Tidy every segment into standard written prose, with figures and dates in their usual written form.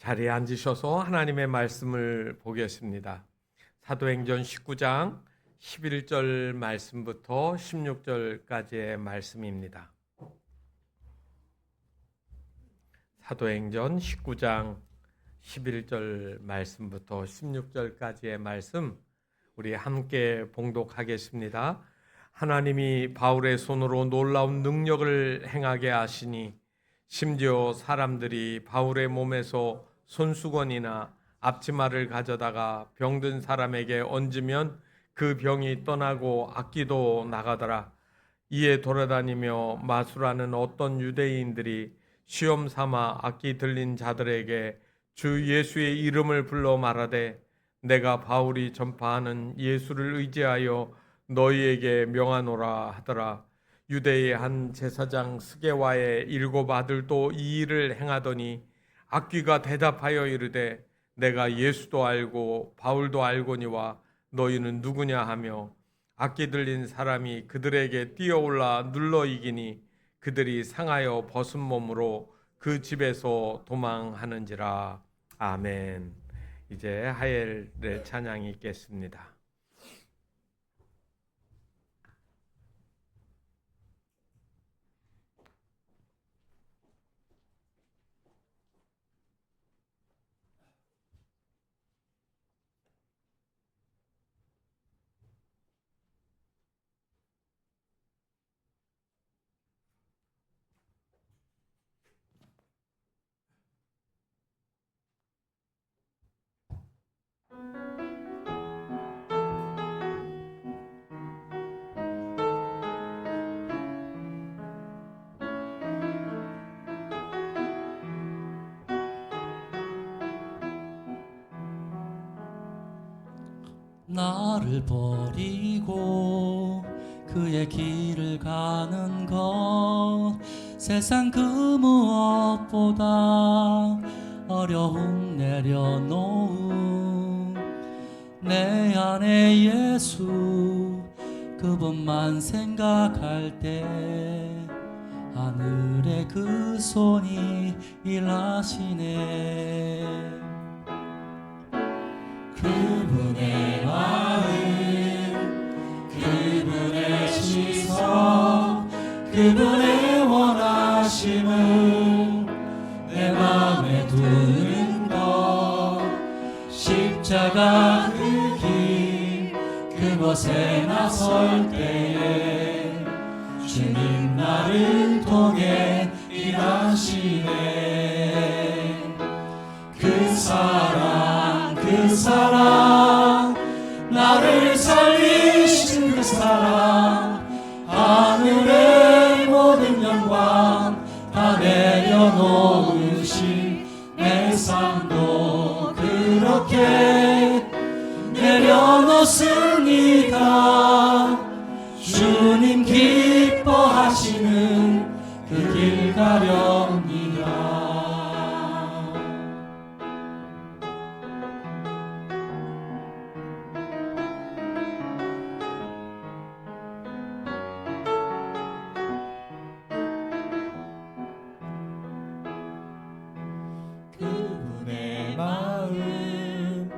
자리에 앉으셔서 하나님의 말씀을 보겠습니다. 사도행전 19장 11절 말씀부터 16절까지의 말씀입니다. 사도행전 19장 11절 말씀부터 16절까지의 말씀 우리 함께 봉독하겠습니다. 하나님이 바울의 손으로 놀라운 능력을 행하게 하시니 심지어 사람들이 바울의 몸에서 손수건이나 앞치마를 가져다가 병든 사람에게 얹으면 그 병이 떠나고 악기도 나가더라. 이에 돌아다니며 마술하는 어떤 유대인들이 시험 삼아 악기 들린 자들에게 주 예수의 이름을 불러 말하되 내가 바울이 전파하는 예수를 의지하여 너희에게 명하노라 하더라. 유대의 한 제사장 스게와의 7 아들도 이 일을 행하더니 악귀가 대답하여 이르되 내가 예수도 알고 바울도 알거니와 너희는 누구냐 하며 악기 들린 사람이 그들에게 뛰어올라 눌러 이기니 그들이 상하여 벗은 몸으로 그 집에서 도망하는지라. 아멘. 이제 하엘의 찬양이 있겠습니다. 나를 버리고 그의 길을 가는 것 세상 그 무엇보다 어려움 내려놓음 내 안에 예수 그분만 생각할 때 하늘의 그 손이 일하시네. 그분의 마음, 그분의 시선, 그분의 원하심을 내 맘에 두는 것 십자가 그 길 그곳에 나설 때에 주님 나를 통해 일하시네. 그 사랑 나를 살리신 그 사랑 하늘의 모든 영광 다 내려놓으신 내 삶도 그렇게 내려놓습니다. 주님 기뻐하시는 그 길 가렵니다. 그분의 마음,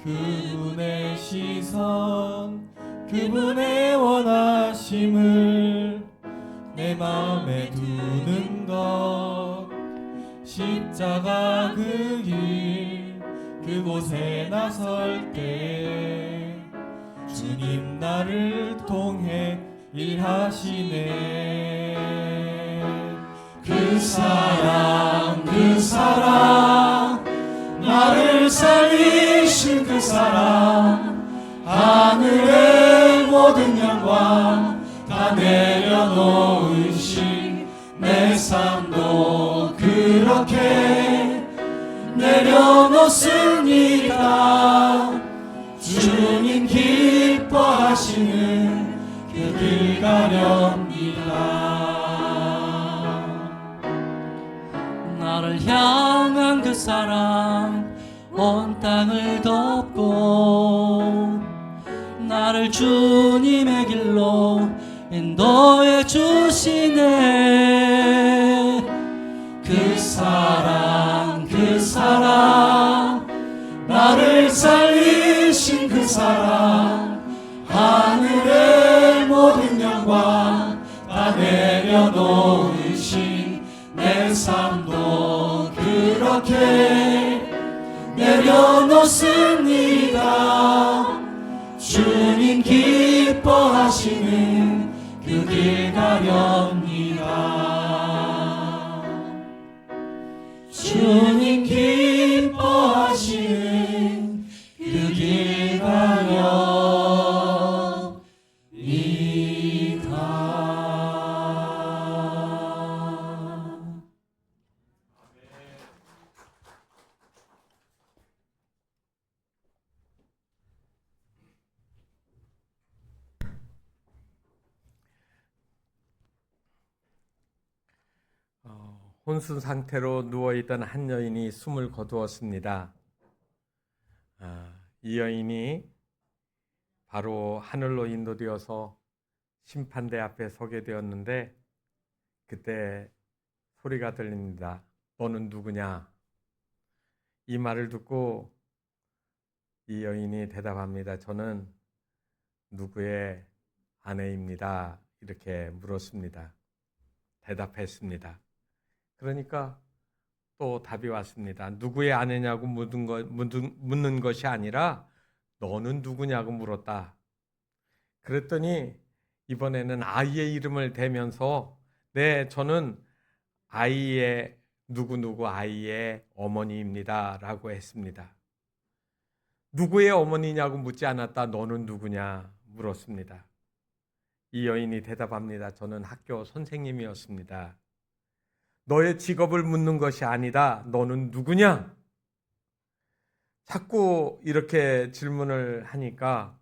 그분의 시선, 그분의 원하심을 내 마음에 두는 것 십자가 그 길 그곳에 나설 때 주님 나를 통해 일하시네. 그 사랑 나를 살리신 그 사랑 하늘의 모든 영광 다 내려놓으신 내 삶도 그렇게 내려놓습니다. 주님 기뻐하시는 그 길 가렵니다. 나를 향한 그 사랑 온 땅을 덮고 나를 주님의 길로 인도해 주시네. 그 사랑 사랑, 나를 살리신 그 사랑, 하늘의 모든 영광 다 내려놓으신 내 삶도 그렇게 내려놓습니다. 주님 기뻐하시는 그 길 가렵니다. 주님 기뻐하시는 그 길 가렵니다. 혼수 상태로 누워있던 한 여인이 숨을 거두었습니다. 이 여인이 바로 하늘로 인도되어서 심판대 앞에 서게 되었는데, 그때 소리가 들립니다. 너는 누구냐? 이 말을 듣고 이 여인이 대답합니다. 저는 누구의 아내입니다. 이렇게 물었습니다. 대답했습니다. 그러니까 또 답이 왔습니다. 누구의 아내냐고 묻는 것이 아니라 너는 누구냐고 물었다. 그랬더니 이번에는 아이의 이름을 대면서 네, 저는 아이의 누구누구 아이의 어머니입니다 라고 했습니다. 누구의 어머니냐고 묻지 않았다. 너는 누구냐 물었습니다. 이 여인이 대답합니다. 저는 학교 선생님이었습니다. 너의 직업을 묻는 것이 아니다. 너는 누구냐? 자꾸 이렇게 질문을 하니까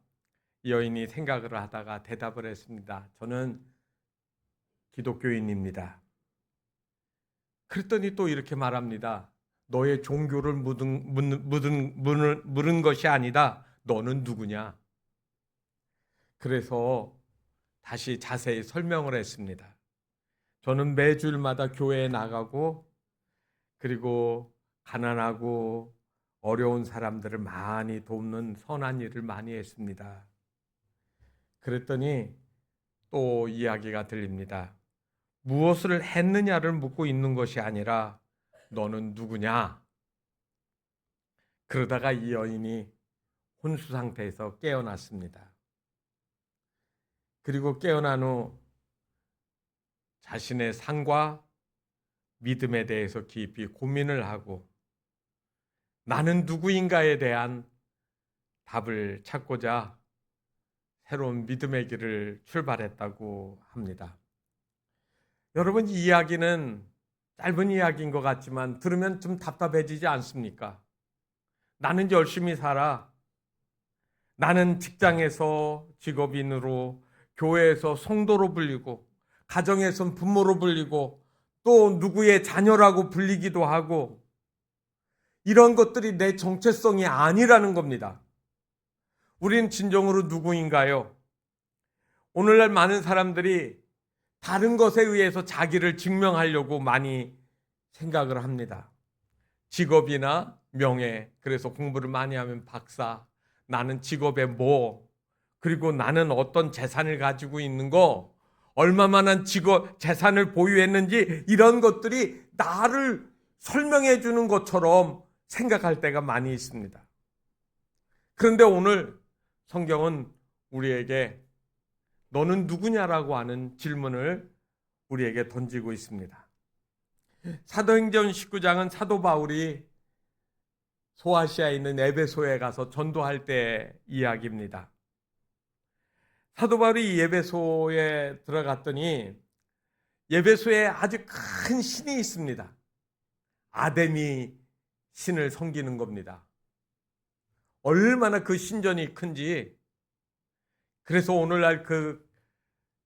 이 여인이 생각을 하다가 대답을 했습니다. 저는 기독교인입니다. 그랬더니 또 이렇게 말합니다. 너의 종교를 물은 것이 아니다. 너는 누구냐? 그래서 다시 자세히 설명을 했습니다. 저는 매주일마다 교회에 나가고 그리고 가난하고 어려운 사람들을 많이 돕는 선한 일을 많이 했습니다. 그랬더니 또 이야기가 들립니다. 무엇을 했느냐를 묻고 있는 것이 아니라 너는 누구냐? 그러다가 이 여인이 혼수 상태에서 깨어났습니다. 그리고 깨어난 후 자신의 삶과 믿음에 대해서 깊이 고민을 하고 나는 누구인가에 대한 답을 찾고자 새로운 믿음의 길을 출발했다고 합니다. 여러분, 이 이야기는 짧은 이야기인 것 같지만 들으면 좀 답답해지지 않습니까? 나는 열심히 살아. 나는 직장에서 직업인으로, 교회에서 성도로 불리고, 가정에선 부모로 불리고, 또 누구의 자녀라고 불리기도 하고, 이런 것들이 내 정체성이 아니라는 겁니다. 우린 진정으로 누구인가요? 오늘날 많은 사람들이 다른 것에 의해서 자기를 증명하려고 많이 생각을 합니다. 직업이나 명예, 그래서 공부를 많이 하면 박사, 나는 직업에 뭐, 그리고 나는 어떤 재산을 가지고 있는 거, 얼마만한 재산을 보유했는지, 이런 것들이 나를 설명해 주는 것처럼 생각할 때가 많이 있습니다. 그런데 오늘 성경은 우리에게 너는 누구냐라고 하는 질문을 우리에게 던지고 있습니다. 사도행전 19장은 사도 바울이 소아시아에 있는 에베소에 가서 전도할 때 이야기입니다. 사도 바울이 에베소에 들어갔더니 에베소에 아주 큰 신이 있습니다. 아데미 신을 섬기는 겁니다. 얼마나 그 신전이 큰지. 그래서 오늘날 그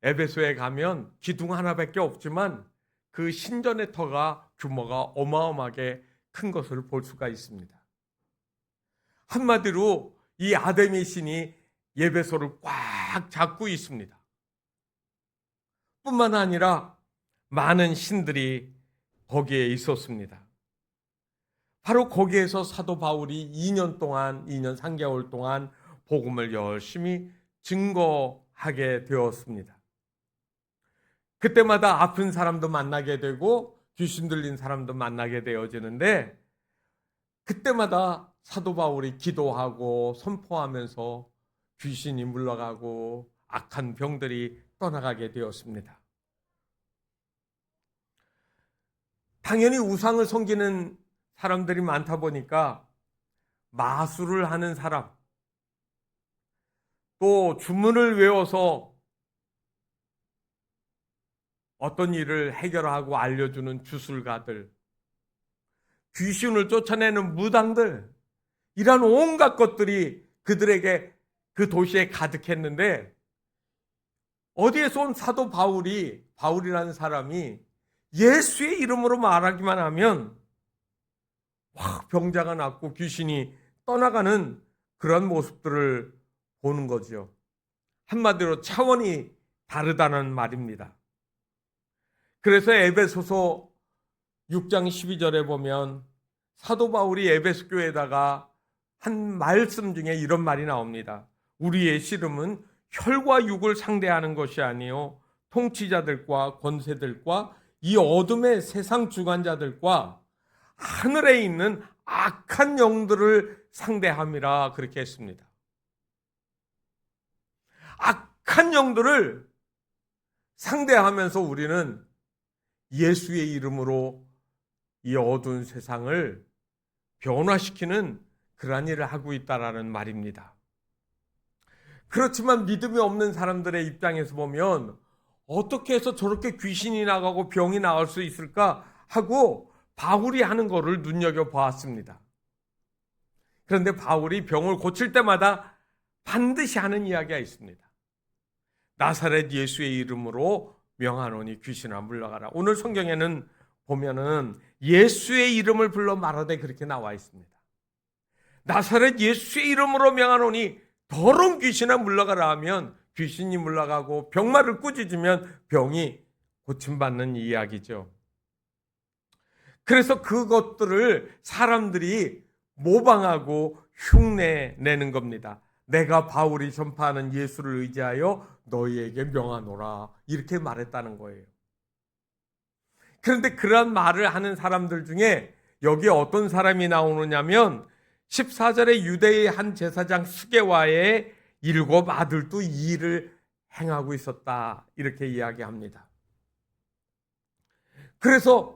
에베소에 가면 기둥 하나밖에 없지만 그 신전의 터가 규모가 어마어마하게 큰 것을 볼 수가 있습니다. 한마디로 이 아데미 신이 에베소를 꽉 잡고 있습니다. 뿐만 아니라 많은 신들이 거기에 있었습니다. 바로 거기에서 사도 바울이 2년 3개월 동안 복음을 열심히 증거하게 되었습니다. 그때마다 아픈 사람도 만나게 되고 귀신 들린 사람도 만나게 되어지는데, 그때마다 사도 바울이 기도하고 선포하면서 귀신이 물러가고 악한 병들이 떠나가게 되었습니다. 당연히 우상을 섬기는 사람들이 많다 보니까 마술을 하는 사람, 또 주문을 외워서 어떤 일을 해결하고 알려주는 주술가들, 귀신을 쫓아내는 무당들, 이런 온갖 것들이 그들에게 그 도시에 가득했는데, 어디에서 온 사도 바울이라는 사람이 예수의 이름으로 말하기만 하면 확 병자가 낫고 귀신이 떠나가는 그런 모습들을 보는 거죠. 한마디로 차원이 다르다는 말입니다. 그래서 에베소서 6장 12절에 보면 사도 바울이 에베소 교회에다가 한 말씀 중에 이런 말이 나옵니다. 우리의 씨름은 혈과 육을 상대하는 것이 아니요 통치자들과 권세들과 이 어둠의 세상 주관자들과 하늘에 있는 악한 영들을 상대함이라, 그렇게 했습니다. 악한 영들을 상대하면서 우리는 예수의 이름으로 이 어두운 세상을 변화시키는 그러한 일을 하고 있다라는 말입니다. 그렇지만 믿음이 없는 사람들의 입장에서 보면 어떻게 해서 저렇게 귀신이 나가고 병이 나올 수 있을까 하고 바울이 하는 것을 눈여겨보았습니다. 그런데 바울이 병을 고칠 때마다 반드시 하는 이야기가 있습니다. 나사렛 예수의 이름으로 명하노니 귀신아 물러가라. 오늘 성경에는 보면은 예수의 이름을 불러 말하되 그렇게 나와 있습니다. 나사렛 예수의 이름으로 명하노니 더러운 귀신아 물러가라 하면 귀신이 물러가고 병마를 꾸짖으면 병이 고침받는 이야기죠. 그래서 그것들을 사람들이 모방하고 흉내내는 겁니다. 내가 바울이 전파하는 예수를 의지하여 너희에게 명하노라, 이렇게 말했다는 거예요. 그런데 그런 말을 하는 사람들 중에 여기에 어떤 사람이 나오느냐면 14절에 유대의 한 제사장 스게와의 7 아들도 이 일을 행하고 있었다, 이렇게 이야기합니다. 그래서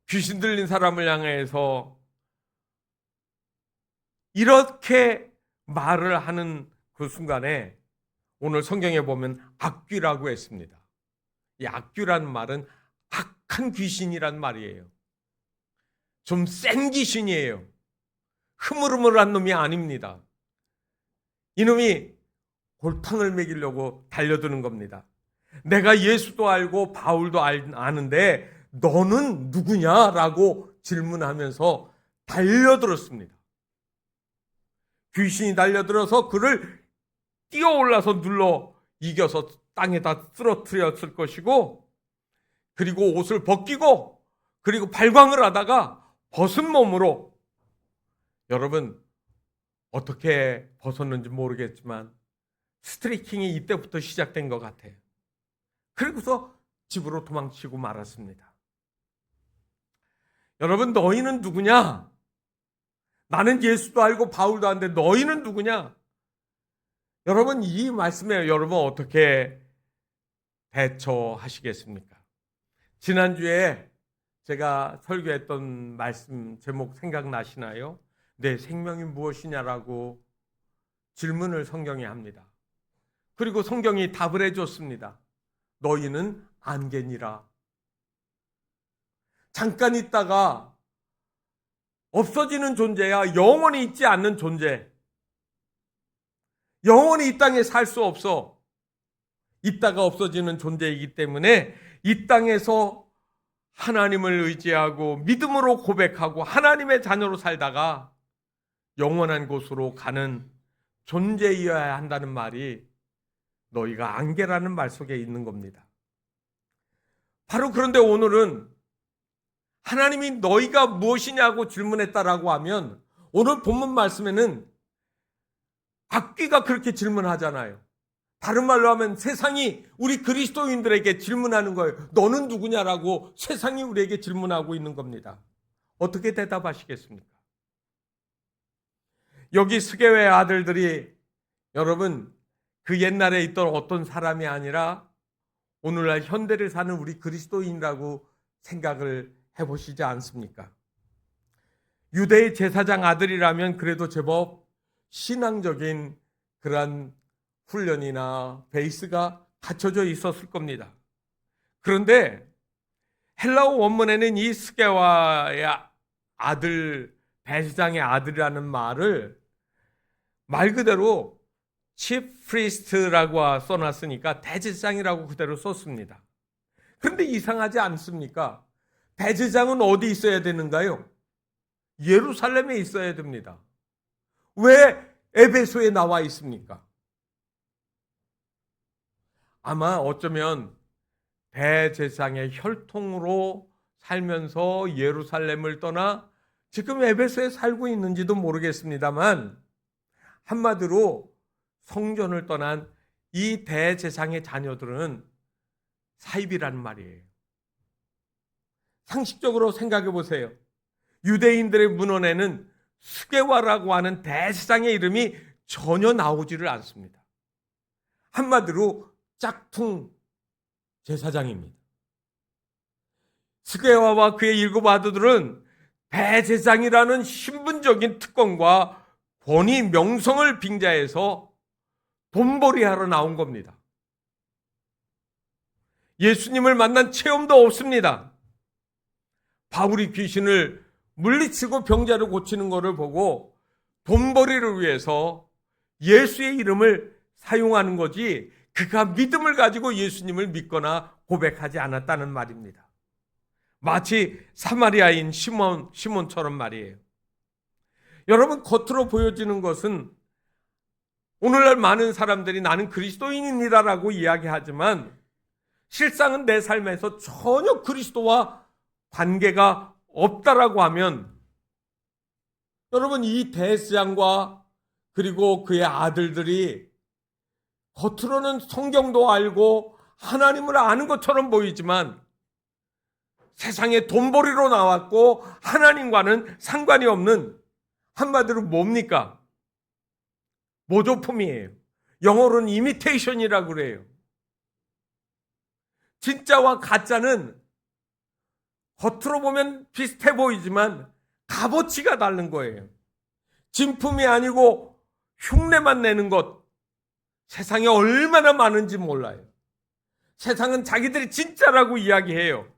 귀신 들린 사람을 향해서 이렇게 말을 하는 그 순간에 오늘 성경에 보면 악귀라고 했습니다. 이 악귀라는 말은 악한 귀신이란 말이에요. 좀 센 귀신이에요. 흐물흐물한 놈이 아닙니다. 이놈이 골탕을 먹이려고 달려드는 겁니다. 내가 예수도 알고 바울도 아는데 너는 누구냐라고 질문하면서 달려들었습니다. 귀신이 달려들어서 그를 뛰어올라서 눌러 이겨서 땅에다 쓰러뜨렸을 것이고, 그리고 옷을 벗기고 그리고 발광을 하다가 벗은 몸으로, 여러분 어떻게 벗었는지 모르겠지만 스트레이킹이 이때부터 시작된 것 같아요. 그리고서 집으로 도망치고 말았습니다. 여러분, 너희는 누구냐? 나는 예수도 알고 바울도 아는데 너희는 누구냐? 여러분, 이 말씀에 여러분 어떻게 대처하시겠습니까? 지난주에 제가 설교했던 말씀 제목 생각나시나요? 내 생명이 무엇이냐라고 질문을 성경이 합니다. 그리고 성경이 답을 해줬습니다. 너희는 안개니라. 잠깐 있다가 없어지는 존재야. 영원히 있지 않는 존재. 영원히 이 땅에 살 수 없어. 있다가 없어지는 존재이기 때문에 이 땅에서 하나님을 의지하고 믿음으로 고백하고 하나님의 자녀로 살다가 영원한 곳으로 가는 존재이어야 한다는 말이 너희가 안개라는 말 속에 있는 겁니다. 바로 그런데 오늘은 하나님이 너희가 무엇이냐고 질문했다라고 하면 오늘 본문 말씀에는 악귀가 그렇게 질문하잖아요. 다른 말로 하면 세상이 우리 그리스도인들에게 질문하는 거예요. 너는 누구냐라고 세상이 우리에게 질문하고 있는 겁니다. 어떻게 대답하시겠습니까? 여기 스게외 아들들이 여러분 그 옛날에 있던 어떤 사람이 아니라 오늘날 현대를 사는 우리 그리스도인이라고 생각을 해보시지 않습니까? 유대의 제사장 아들이라면 그래도 제법 신앙적인 그런 훈련이나 베이스가 갖춰져 있었을 겁니다. 그런데 헬라어 원문에는 이 스게와의 아들, 대제사장의 아들이라는 말을 말 그대로 chief priest라고 써놨으니까 대제사장이라고 그대로 썼습니다. 그런데 이상하지 않습니까? 대제사장은 어디 있어야 되는가요? 예루살렘에 있어야 됩니다. 왜 에베소에 나와 있습니까? 아마 어쩌면 대제사장의 혈통으로 살면서 예루살렘을 떠나 지금 에베소에 살고 있는지도 모르겠습니다만 한마디로 성전을 떠난 이 대제사장의 자녀들은 사입이라는 말이에요. 상식적으로 생각해 보세요. 유대인들의 문헌에는 스게와라고 하는 대제사장의 이름이 전혀 나오지를 않습니다. 한마디로 짝퉁 제사장입니다. 스게와와 그의 7 아들들은 대제사장이라는 신분적인 특권과 권위, 명성을 빙자해서 돈벌이하러 나온 겁니다. 예수님을 만난 체험도 없습니다. 바울이 귀신을 물리치고 병자를 고치는 것을 보고 돈벌이를 위해서 예수의 이름을 사용하는 거지 그가 믿음을 가지고 예수님을 믿거나 고백하지 않았다는 말입니다. 마치 사마리아인 시몬처럼 말이에요. 여러분, 겉으로 보여지는 것은 오늘날 많은 사람들이 나는 그리스도인이다라고 이야기하지만 실상은 내 삶에서 전혀 그리스도와 관계가 없다라고 하면 여러분, 이 대제사장과 그리고 그의 아들들이 겉으로는 성경도 알고 하나님을 아는 것처럼 보이지만 세상에 돈벌이로 나왔고 하나님과는 상관이 없는, 한마디로 뭡니까? 모조품이에요. 영어로는 이미테이션이라고 그래요. 진짜와 가짜는 겉으로 보면 비슷해 보이지만 값어치가 다른 거예요. 진품이 아니고 흉내만 내는 것, 세상에 얼마나 많은지 몰라요. 세상은 자기들이 진짜라고 이야기해요.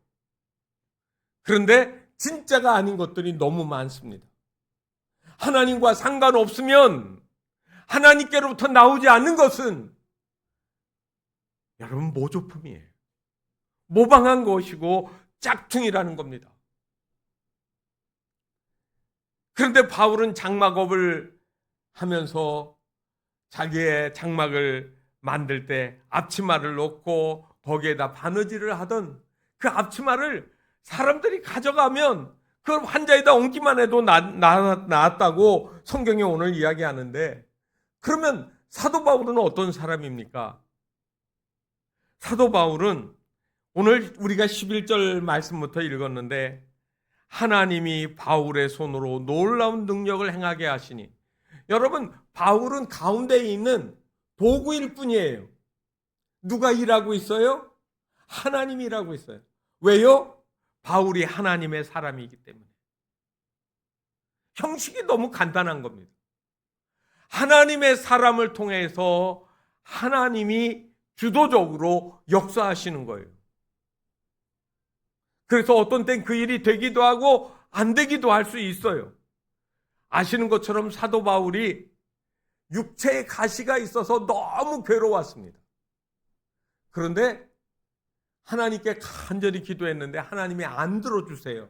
그런데 진짜가 아닌 것들이 너무 많습니다. 하나님과 상관없으면, 하나님께로부터 나오지 않는 것은 여러분 모조품이에요. 모방한 것이고 짝퉁이라는 겁니다. 그런데 바울은 장막업을 하면서 자기의 장막을 만들 때 앞치마를 놓고 거기에다 바느질을 하던 그 앞치마를 사람들이 가져가면 그걸 환자에다 얹기만 해도 나았다고 성경이 오늘 이야기하는데, 그러면 사도 바울은 어떤 사람입니까? 사도 바울은 오늘 우리가 11절 말씀부터 읽었는데 하나님이 바울의 손으로 놀라운 능력을 행하게 하시니, 여러분, 바울은 가운데에 있는 도구일 뿐이에요. 누가 일하고 있어요? 하나님이 일하고 있어요. 왜요? 바울이 하나님의 사람이기 때문에. 형식이 너무 간단한 겁니다. 하나님의 사람을 통해서 하나님이 주도적으로 역사하시는 거예요. 그래서 어떤 땐 그 일이 되기도 하고 안 되기도 할 수 있어요. 아시는 것처럼 사도 바울이 육체에 가시가 있어서 너무 괴로웠습니다. 그런데 하나님께 간절히 기도했는데 하나님이 안 들어주세요.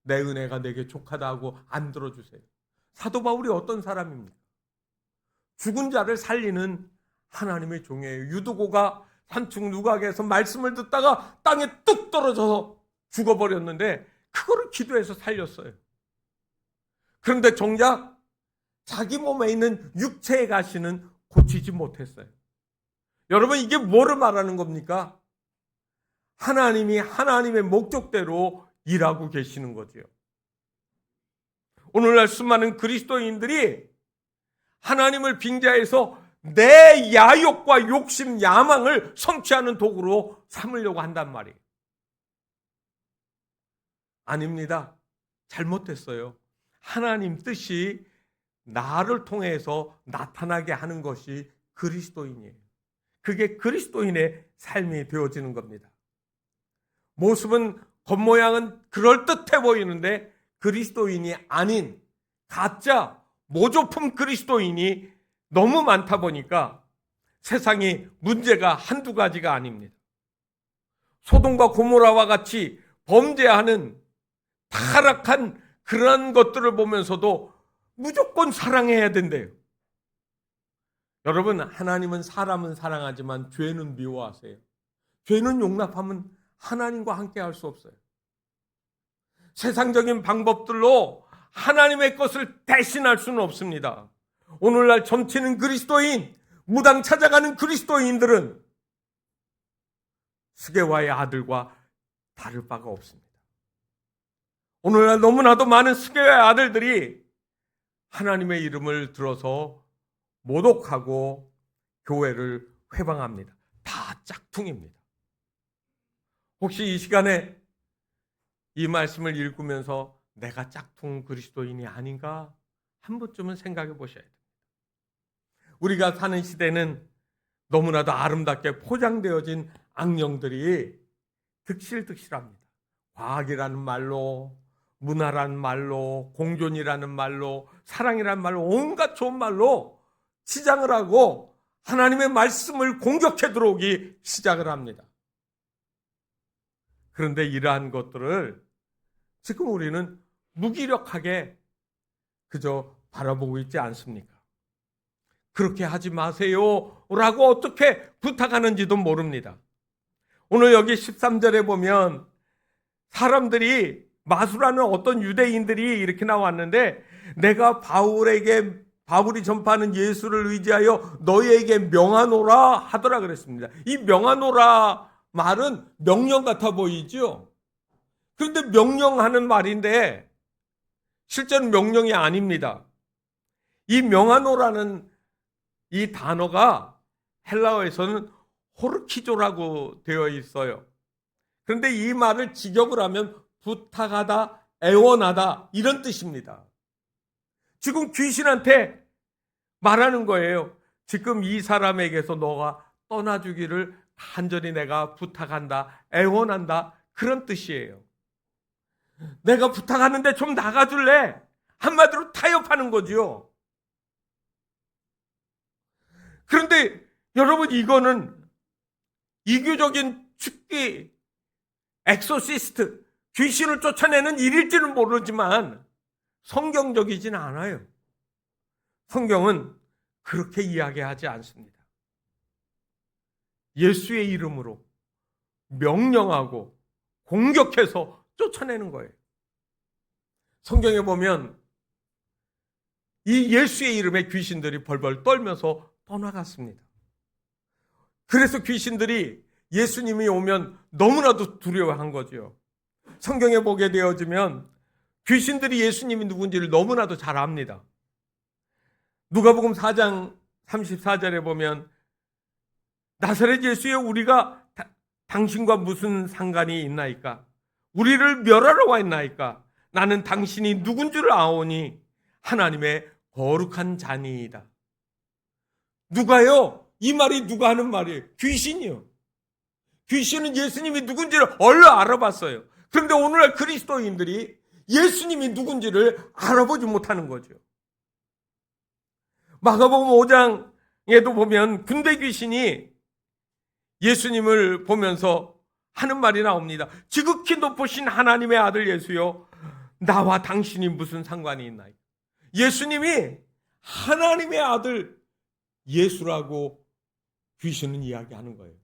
내 은혜가 내게 족하다 하고 안 들어주세요. 사도 바울이 어떤 사람입니까? 죽은 자를 살리는 하나님의 종이에요. 유두고가 산중 누각에서 말씀을 듣다가 땅에 뚝 떨어져서 죽어버렸는데 그거를 기도해서 살렸어요. 그런데 정작 자기 몸에 있는 육체의 가시는 고치지 못했어요. 여러분, 이게 뭐를 말하는 겁니까? 하나님이 하나님의 목적대로 일하고 계시는 거죠. 오늘날 수많은 그리스도인들이 하나님을 빙자해서 내 야욕과 욕심, 야망을 성취하는 도구로 삼으려고 한단 말이에요. 아닙니다. 잘못됐어요. 하나님 뜻이 나를 통해서 나타나게 하는 것이 그리스도인이에요. 그게 그리스도인의 삶이 되어지는 겁니다. 모습은, 겉모양은 그럴듯해 보이는데 그리스도인이 아닌 가짜 모조품 그리스도인이 너무 많다 보니까 세상이 문제가 한두 가지가 아닙니다. 소돔과 고모라와 같이 범죄하는 타락한 그런 것들을 보면서도 무조건 사랑해야 된대요. 여러분, 하나님은 사람은 사랑하지만 죄는 미워하세요. 죄는 용납하면 하나님과 함께 할 수 없어요. 세상적인 방법들로 하나님의 것을 대신할 수는 없습니다. 오늘날 점치는 그리스도인, 무당 찾아가는 그리스도인들은 스게와의 아들과 다를 바가 없습니다. 오늘날 너무나도 많은 스게와의 아들들이 하나님의 이름을 들어서 모독하고 교회를 회방합니다. 다 짝퉁입니다. 혹시 이 시간에 이 말씀을 읽으면서 내가 짝퉁 그리스도인이 아닌가 한 번쯤은 생각해 보셔야 됩니다. 우리가 사는 시대는 너무나도 아름답게 포장되어진 악령들이 득실득실합니다. 과학이라는 말로, 문화라는 말로, 공존이라는 말로, 사랑이라는 말로, 온갖 좋은 말로 치장을 하고 하나님의 말씀을 공격해 들어오기 시작을 합니다. 그런데 이러한 것들을 지금 우리는 무기력하게 그저 바라보고 있지 않습니까? 그렇게 하지 마세요 라고 어떻게 부탁하는지도 모릅니다. 오늘 여기 13절에 보면 사람들이, 마수라는 어떤 유대인들이 이렇게 나왔는데, 내가 바울이 전파하는 예수를 의지하여 너희에게 명하노라 하더라 그랬습니다. 이 명하노라 말은 명령 같아 보이죠? 그런데 명령하는 말인데 실제는 명령이 아닙니다. 이 명하노라는 이 단어가 헬라어에서는 호르키조라고 되어 있어요. 그런데 이 말을 직역을 하면 부탁하다, 애원하다 이런 뜻입니다. 지금 귀신한테 말하는 거예요. 지금 이 사람에게서 너가 떠나주기를 간절히 내가 부탁한다, 애원한다, 그런 뜻이에요. 내가 부탁하는데 좀 나가줄래? 한마디로 타협하는 거지요. 그런데 여러분, 이거는 이교적인 축기, 엑소시스트, 귀신을 쫓아내는 일일지는 모르지만 성경적이진 않아요. 성경은 그렇게 이야기하지 않습니다. 예수의 이름으로 명령하고 공격해서 쫓아내는 거예요. 성경에 보면 이 예수의 이름에 귀신들이 벌벌 떨면서 떠나갔습니다. 그래서 귀신들이 예수님이 오면 너무나도 두려워한 거죠. 성경에 보게 되어지면 귀신들이 예수님이 누군지를 너무나도 잘 압니다. 누가복음 4장 34절에 보면 나사렛 예수여, 우리가 당신과 무슨 상관이 있나이까? 우리를 멸하러 와 있나이까? 나는 당신이 누군 줄 아오니 하나님의 거룩한 자니이다. 누가요? 이 말이 누가 하는 말이에요? 귀신이요. 귀신은 예수님이 누군지를 얼른 알아봤어요. 그런데 오늘날 그리스도인들이 예수님이 누군지를 알아보지 못하는 거죠. 마가복음 5장에도 보면 군대 귀신이 예수님을 보면서 하는 말이 나옵니다. 지극히 높으신 하나님의 아들 예수여, 나와 당신이 무슨 상관이 있나요? 예수님이 하나님의 아들 예수라고 귀신은 이야기하는 거예요.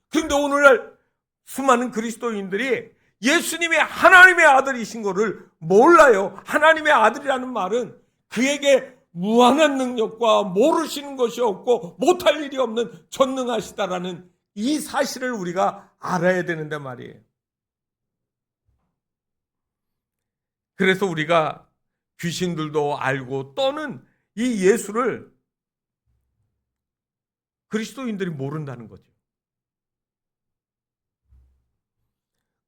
그런데 오늘날 수많은 그리스도인들이 예수님이 하나님의 아들이신 것을 몰라요. 하나님의 아들이라는 말은 그에게 무한한 능력과 모르시는 것이 없고 못할 일이 없는 전능하시다라는 이 사실을 우리가 알아야 되는데 말이에요. 그래서 우리가 귀신들도 알고 떠는 이 예수를 그리스도인들이 모른다는 거죠.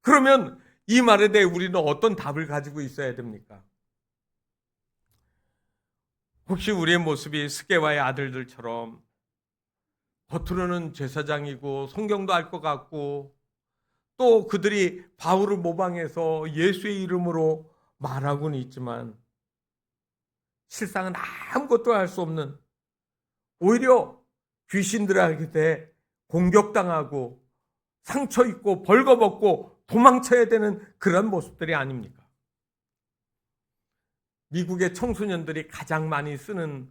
그러면 이 말에 대해 우리는 어떤 답을 가지고 있어야 됩니까? 혹시 우리의 모습이 스게와의 아들들처럼 겉으로는 제사장이고 성경도 알 것 같고 또 그들이 바울을 모방해서 예수의 이름으로 말하고는 있지만 실상은 아무것도 할 수 없는, 오히려 귀신들에게 공격당하고 상처 입고 벌거벗고 도망쳐야 되는 그런 모습들이 아닙니까? 미국의 청소년들이 가장 많이 쓰는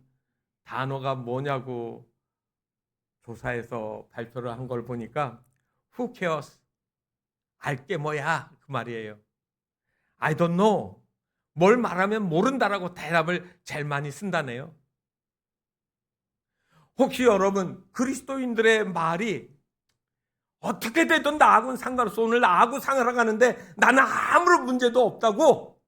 단어가 뭐냐고 조사해서 발표를 한 걸 보니까 Who cares? 알게 뭐야? 그 말이에요. I don't know. 뭘 말하면 모른다라고 대답을 제일 많이 쓴다네요. 혹시 여러분 그리스도인들의 말이 어떻게 되든 나하고는 상관없어. 오늘 나하고 살아가는데 나는 아무런 문제도 없다고.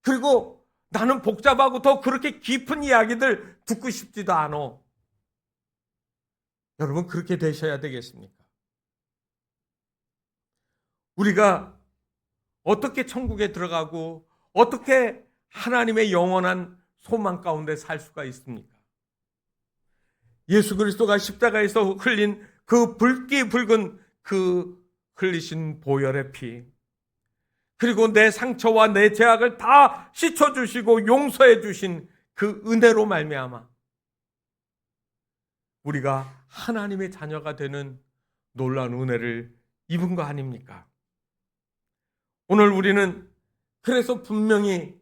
그리고 나는 복잡하고 더 그렇게 깊은 이야기들 듣고 싶지도 않아. 여러분 그렇게 되셔야 되겠습니까? 우리가 어떻게 천국에 들어가고 어떻게 하나님의 영원한 소망 가운데 살 수가 있습니까? 예수 그리스도가 십자가에서 흘린 그 붉기 붉은 그 흘리신 보혈의 피, 그리고 내 상처와 내 죄악을 다 씻어주시고 용서해 주신 그 은혜로 말미암아 우리가 하나님의 자녀가 되는 놀라운 은혜를 입은 거 아닙니까? 오늘 우리는 그래서 분명히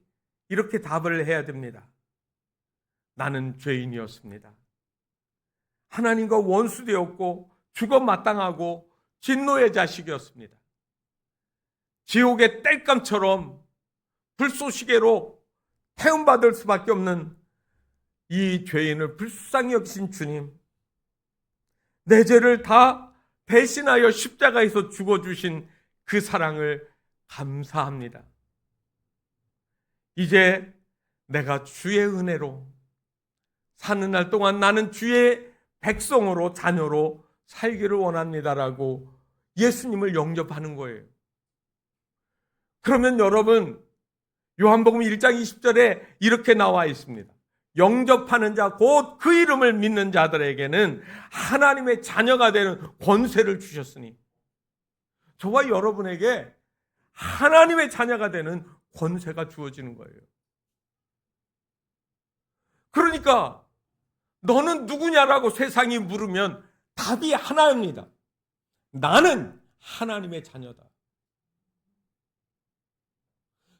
이렇게 답을 해야 됩니다. 나는 죄인이었습니다. 하나님과 원수되었고 죽어 마땅하고 진노의 자식이었습니다. 지옥의 땔감처럼 불쏘시개로 태움받을 수밖에 없는 이 죄인을 불쌍히 여기신 주님, 내 죄를 다 대신하여 십자가에서 죽어주신 그 사랑을 감사합니다. 이제 내가 주의 은혜로 사는 날 동안 나는 주의 백성으로 자녀로 살기를 원합니다라고 예수님을 영접하는 거예요. 그러면 여러분 요한복음 1장 20절에 이렇게 나와 있습니다. 영접하는 자 곧 그 이름을 믿는 자들에게는 하나님의 자녀가 되는 권세를 주셨으니, 저와 여러분에게 하나님의 자녀가 되는 권세가 주어지는 거예요. 그러니까 너는 누구냐라고 세상이 물으면 답이 하나입니다. 나는 하나님의 자녀다.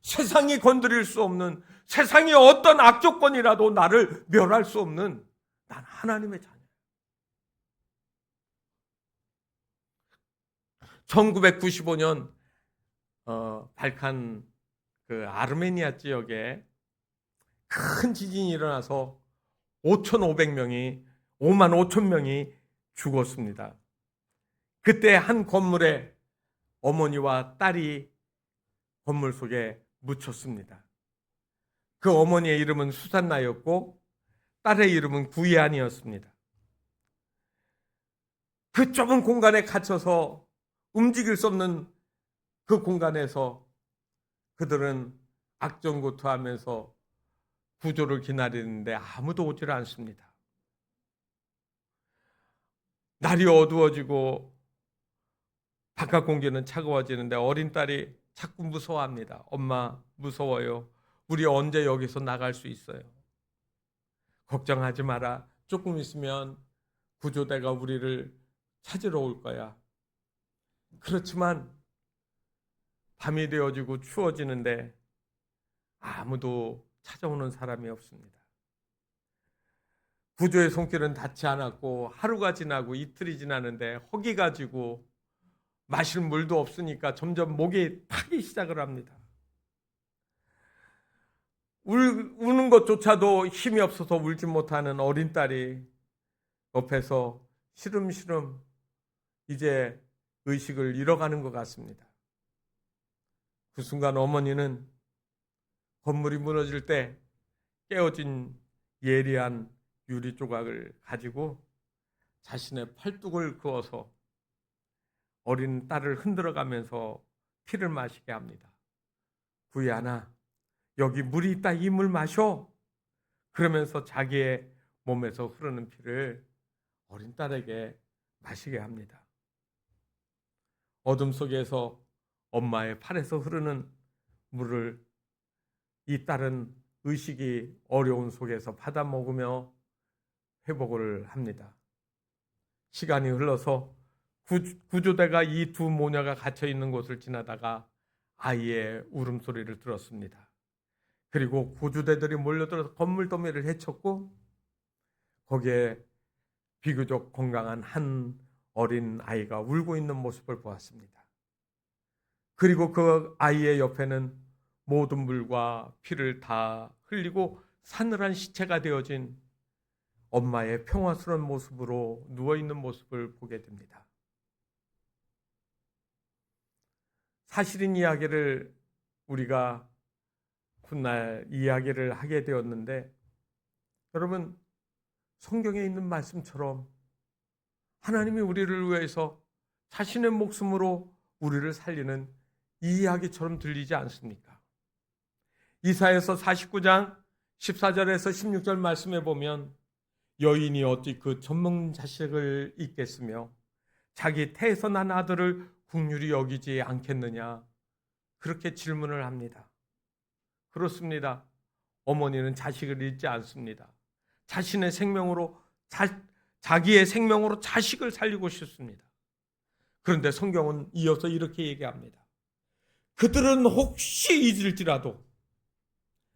세상이 건드릴 수 없는, 세상의 어떤 악조건이라도 나를 멸할 수 없는, 난 하나님의 자녀야. 1995년 발칸 그 아르메니아 지역에 큰 지진이 일어나서 5,500명이 5만 5천 명이 죽었습니다. 그때 한 건물에 어머니와 딸이 건물 속에 묻혔습니다. 그 어머니의 이름은 수산나였고 딸의 이름은 구이안이었습니다. 그 좁은 공간에 갇혀서 움직일 수 없는 그 공간에서 그들은 악전고투하면서 구조를 기다리는데 아무도 오질 않습니다. 날이 어두워지고 바깥 공기는 차가워지는데 어린 딸이 자꾸 무서워합니다. 엄마, 무서워요. 우리 언제 여기서 나갈 수 있어요? 걱정하지 마라. 조금 있으면 구조대가 우리를 찾으러 올 거야. 그렇지만 밤이 되어지고 추워지는데 아무도 찾아오는 사람이 없습니다. 구조의 손길은 닿지 않았고 하루가 지나고 이틀이 지나는데 허기가 지고 마실 물도 없으니까 점점 목이 타기 시작을 합니다. 우는 것조차도 힘이 없어서 울지 못하는 어린 딸이 옆에서 시름시름 이제 의식을 잃어가는 것 같습니다. 그 순간 어머니는 건물이 무너질 때 깨어진 예리한 유리 조각을 가지고 자신의 팔뚝을 그어서 어린 딸을 흔들어가면서 피를 마시게 합니다. 구이하나, 여기 물이 있다. 이 물 마셔. 그러면서 자기의 몸에서 흐르는 피를 어린 딸에게 마시게 합니다. 어둠 속에서 엄마의 팔에서 흐르는 물을 이 딸은 의식이 어려운 속에서 받아 먹으며 회복을 합니다. 시간이 흘러서 구조대가 이 두 모녀가 갇혀 있는 곳을 지나다가 아이의 울음소리를 들었습니다. 그리고 구조대들이 몰려들어서 건물 더미를 헤쳤고 거기에 비교적 건강한 한 어린 아이가 울고 있는 모습을 보았습니다. 그리고 그 아이의 옆에는 모든 물과 피를 다 흘리고 사늘한 시체가 되어진 엄마의 평화스러운 모습으로 누워있는 모습을 보게 됩니다. 사실인 이야기를 우리가 훗날 이야기를 하게 되었는데, 여러분, 성경에 있는 말씀처럼 하나님이 우리를 위해서 자신의 목숨으로 우리를 살리는 이 이야기처럼 들리지 않습니까? 이사야서 49장 14절에서 16절 말씀에 보면 여인이 어찌 그 젖먹는 자식을 잊겠으며 자기 태에서 난 아들을 긍휼히 여기지 않겠느냐, 그렇게 질문을 합니다. 그렇습니다. 어머니는 자식을 잊지 않습니다. 자신의 생명으로 자기의 생명으로 자식을 살리고 싶습니다. 그런데 성경은 이어서 이렇게 얘기합니다. 그들은 혹시 잊을지라도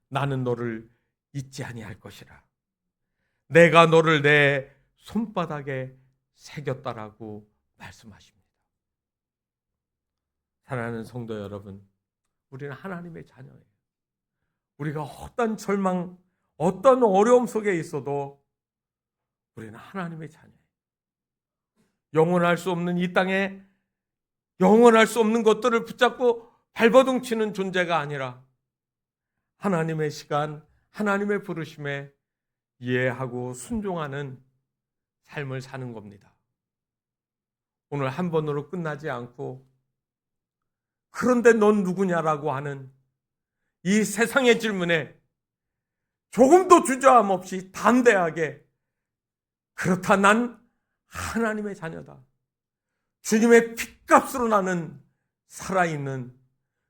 나는 너를 잊지 아니할 것이라. 내가 너를 내 손바닥에 새겼다라고 말씀하십니다. 사랑하는 성도 여러분, 우리는 하나님의 자녀예요. 우리가 어떤 절망, 어떤 어려움 속에 있어도 우리는 하나님의 자녀예요. 영원할 수 없는 이 땅에 영원할 수 없는 것들을 붙잡고 발버둥치는 존재가 아니라 하나님의 시간, 하나님의 부르심에 이해하고 순종하는 삶을 사는 겁니다. 오늘 한 번으로 끝나지 않고 그런데 넌 누구냐라고 하는 이 세상의 질문에 조금도 주저함 없이 담대하게, 그렇다, 난 하나님의 자녀다. 주님의 핏값으로 나는 살아있는,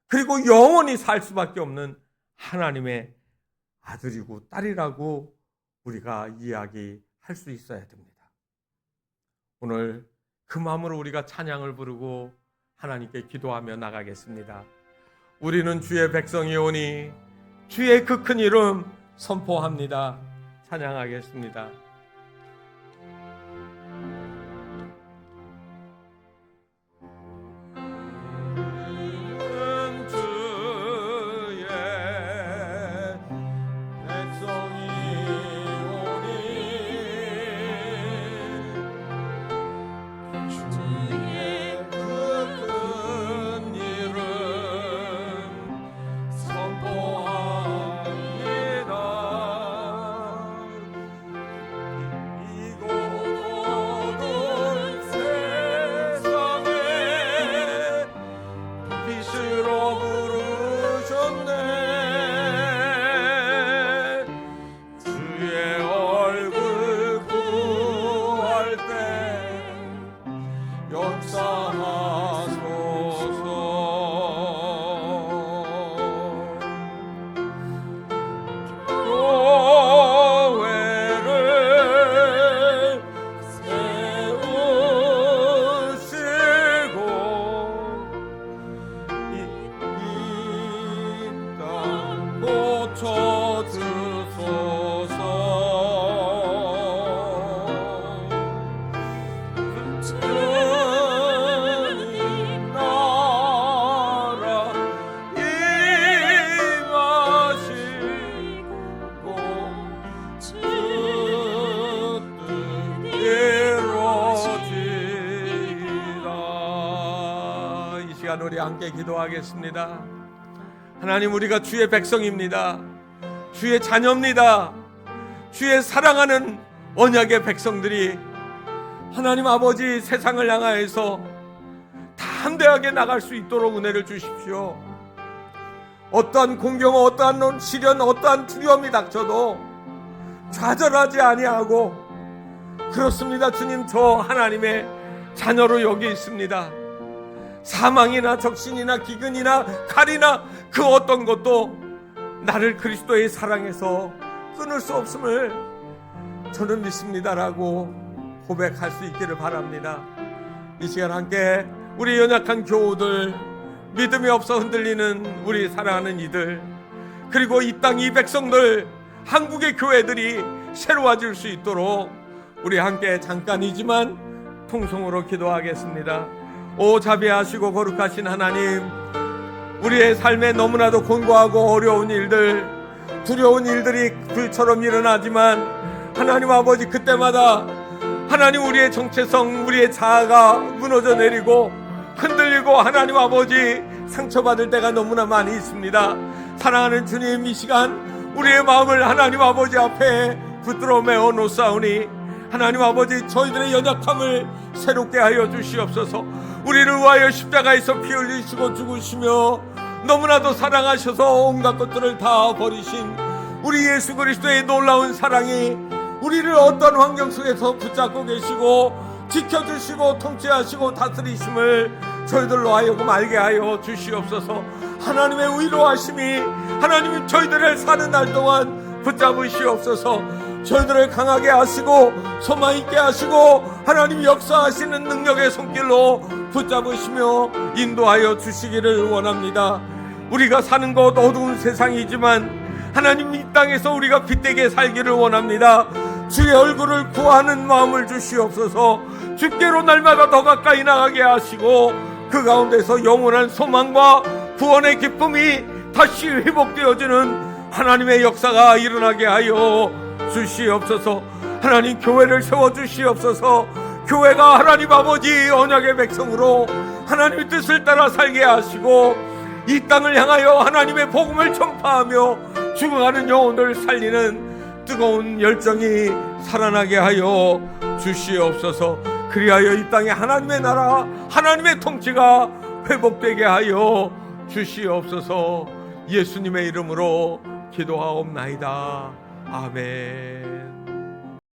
그리고 영원히 살 수밖에 없는 하나님의 아들이고 딸이라고 우리가 이야기할 수 있어야 됩니다. 오늘 그 마음으로 우리가 찬양을 부르고 하나님께 기도하며 나가겠습니다. 우리는 주의 백성이오니 주의 그 큰 이름 선포합니다. 찬양하겠습니다. 우리 함께 기도하겠습니다. 하나님, 우리가 주의 백성입니다. 주의 자녀입니다. 주의 사랑하는 언약의 백성들이 하나님 아버지 세상을 향하여서 담대하게 나갈 수 있도록 은혜를 주십시오. 어떠한 공경, 어떠한 시련, 어떠한 두려움이 닥쳐도 좌절하지 아니하고, 그렇습니다 주님, 저 하나님의 자녀로 여기 있습니다. 사망이나 적신이나 기근이나 칼이나 그 어떤 것도 나를 그리스도의 사랑에서 끊을 수 없음을 저는 믿습니다라고 고백할 수 있기를 바랍니다. 이 시간 함께 우리 연약한 교우들, 믿음이 없어 흔들리는 우리 사랑하는 이들, 그리고 이 땅 이 백성들, 한국의 교회들이 새로워질 수 있도록 우리 함께 잠깐이지만 통성으로 기도하겠습니다. 오 자비하시고 거룩하신 하나님, 우리의 삶에 너무나도 곤고하고 어려운 일들, 두려운 일들이 불처럼 일어나지만 하나님 아버지, 그때마다 하나님 우리의 정체성, 우리의 자아가 무너져 내리고 흔들리고 하나님 아버지 상처받을 때가 너무나 많이 있습니다. 사랑하는 주님, 이 시간 우리의 마음을 하나님 아버지 앞에 붙들어 메어 놓사오니 하나님 아버지, 저희들의 연약함을 새롭게 하여 주시옵소서. 우리를 위하여 십자가에서 피 흘리시고 죽으시며 너무나도 사랑하셔서 온갖 것들을 다 버리신 우리 예수 그리스도의 놀라운 사랑이 우리를 어떤 환경 속에서 붙잡고 계시고 지켜주시고 통치하시고 다스리심을 저희들로 하여금 알게 하여 주시옵소서. 하나님의 위로하심이 하나님이 저희들을 사는 날 동안 붙잡으시옵소서. 저희들을 강하게 하시고 소망 있게 하시고 하나님 역사하시는 능력의 손길로 붙잡으시며 인도하여 주시기를 원합니다. 우리가 사는 곳 어두운 세상이지만 하나님, 이 땅에서 우리가 빛되게 살기를 원합니다. 주의 얼굴을 구하는 마음을 주시옵소서. 주께로 날마다 더 가까이 나가게 하시고 그 가운데서 영원한 소망과 구원의 기쁨이 다시 회복되어지는 하나님의 역사가 일어나게 하여 주시옵소서. 하나님, 교회를 세워주시옵소서. 교회가 하나님 아버지 언약의 백성으로 하나님의 뜻을 따라 살게 하시고 이 땅을 향하여 하나님의 복음을 전파하며 죽어가는 영혼을 살리는 뜨거운 열정이 살아나게 하여 주시옵소서. 그리하여 이 땅에 하나님의 나라, 하나님의 통치가 회복되게 하여 주시옵소서. 예수님의 이름으로 기도하옵나이다. 아멘.